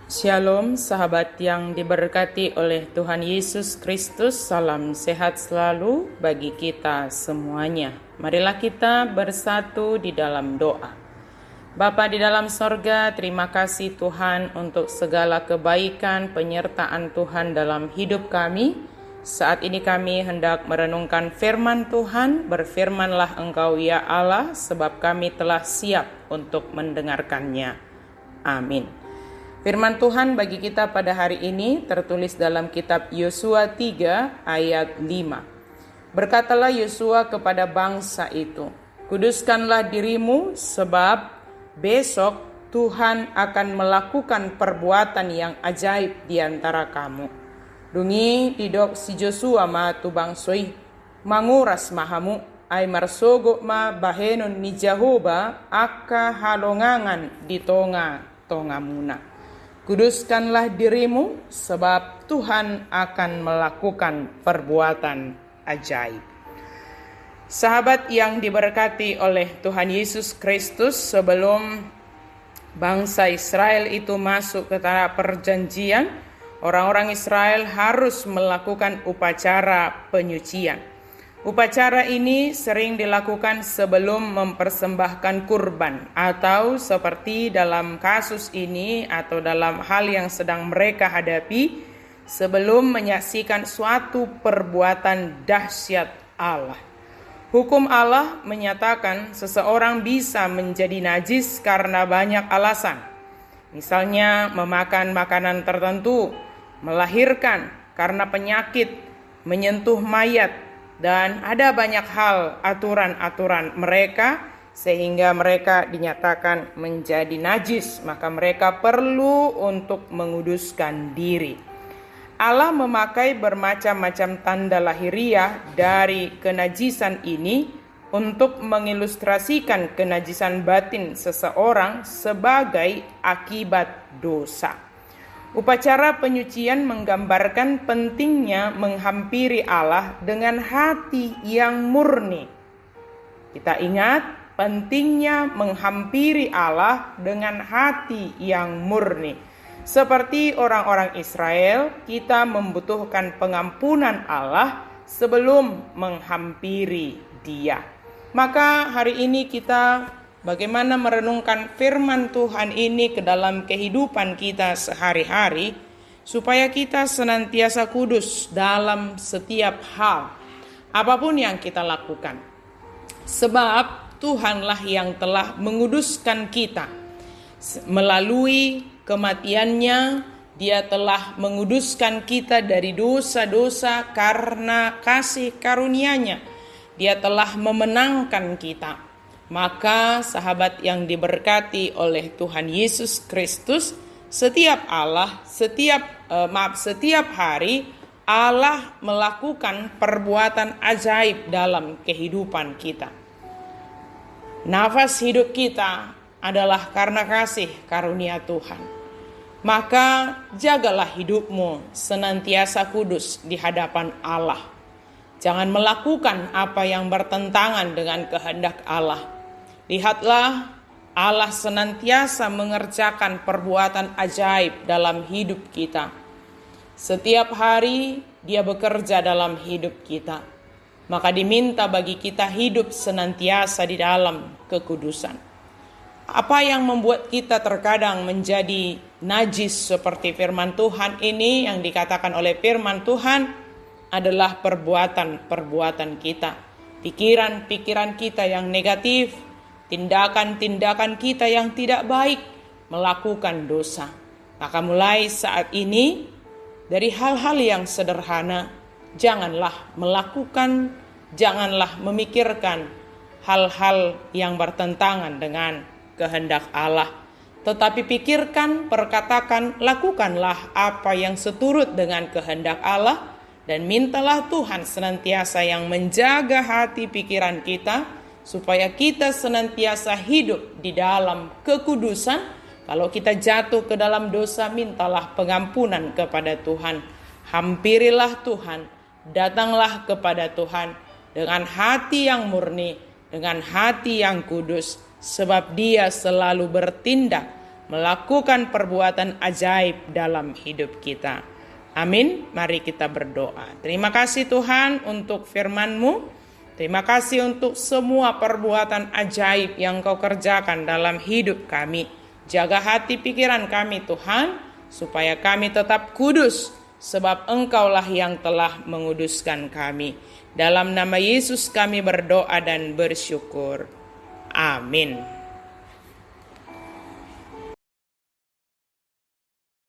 Shalom sahabat yang diberkati oleh Tuhan Yesus Kristus, salam sehat selalu bagi kita semuanya. Marilah kita bersatu di dalam doa. Bapa di dalam sorga, terima kasih Tuhan untuk segala kebaikan penyertaan Tuhan dalam hidup kami. Saat ini kami hendak merenungkan firman Tuhan. Berfirmanlah Engkau ya Allah, sebab kami telah siap untuk mendengarkannya. Amin. Firman Tuhan bagi kita pada hari ini tertulis dalam kitab Yosua 3 ayat 5. Berkatalah Yosua kepada bangsa itu, kuduskanlah dirimu sebab besok Tuhan akan melakukan perbuatan yang ajaib di antara kamu. Dungi didok si Yosua ma tubang soi, manguras mahamu, ay marsogo ma bahenon ni Jehovah aka halongangan di tonga muna. Kuduskanlah dirimu sebab Tuhan akan melakukan perbuatan ajaib. Sahabat yang diberkati oleh Tuhan Yesus Kristus, sebelum bangsa Israel itu masuk ke tanah perjanjian, orang-orang Israel harus melakukan upacara penyucian. Upacara ini sering dilakukan sebelum mempersembahkan kurban, atau seperti dalam kasus ini atau dalam hal yang sedang mereka hadapi, sebelum menyaksikan suatu perbuatan dahsyat Allah. Hukum Allah menyatakan seseorang bisa menjadi najis karena banyak alasan. Misalnya memakan makanan tertentu, melahirkan karena penyakit, menyentuh mayat, dan ada banyak hal aturan-aturan mereka sehingga mereka dinyatakan menjadi najis, maka mereka perlu untuk menguduskan diri. Allah memakai bermacam-macam tanda lahiriah dari kenajisan ini untuk mengilustrasikan kenajisan batin seseorang sebagai akibat dosa. Upacara penyucian menggambarkan pentingnya menghampiri Allah dengan hati yang murni. Kita ingat pentingnya menghampiri Allah dengan hati yang murni. Seperti orang-orang Israel, kita membutuhkan pengampunan Allah sebelum menghampiri Dia. Maka hari ini kita bagaimana merenungkan firman Tuhan ini ke dalam kehidupan kita sehari-hari, supaya kita senantiasa kudus dalam setiap hal, apapun yang kita lakukan. Sebab Tuhanlah yang telah menguduskan kita. Melalui kematiannya, Dia telah menguduskan kita dari dosa-dosa karena kasih karunia-Nya. Dia telah memenangkan kita. Maka sahabat yang diberkati oleh Tuhan Yesus Kristus, setiap hari Allah melakukan perbuatan ajaib dalam kehidupan kita. Nafas hidup kita adalah karena kasih karunia Tuhan. Maka jagalah hidupmu senantiasa kudus di hadapan Allah. Jangan melakukan apa yang bertentangan dengan kehendak Allah. Lihatlah, Allah senantiasa mengerjakan perbuatan ajaib dalam hidup kita. Setiap hari Dia bekerja dalam hidup kita. Maka diminta bagi kita hidup senantiasa di dalam kekudusan. Apa yang membuat kita terkadang menjadi najis seperti firman Tuhan ini, yang dikatakan oleh firman Tuhan adalah perbuatan-perbuatan kita. Pikiran-pikiran kita yang negatif, tindakan-tindakan kita yang tidak baik, melakukan dosa. Maka mulai saat ini, dari hal-hal yang sederhana, janganlah memikirkan hal-hal yang bertentangan dengan kehendak Allah. Tetapi pikirkan, perkatakan, lakukanlah apa yang seturut dengan kehendak Allah, dan mintalah Tuhan senantiasa yang menjaga hati pikiran kita, supaya kita senantiasa hidup di dalam kekudusan. Kalau kita jatuh ke dalam dosa, mintalah pengampunan kepada Tuhan. Hampirilah Tuhan, datanglah kepada Tuhan dengan hati yang murni, dengan hati yang kudus, sebab Dia selalu bertindak melakukan perbuatan ajaib dalam hidup kita. Amin. Mari kita berdoa. Terima kasih Tuhan untuk firman-Mu. Terima kasih untuk semua perbuatan ajaib yang Kau kerjakan dalam hidup kami. Jaga hati pikiran kami Tuhan, supaya kami tetap kudus, sebab Engkaulah yang telah menguduskan kami. Dalam nama Yesus kami berdoa dan bersyukur. Amin.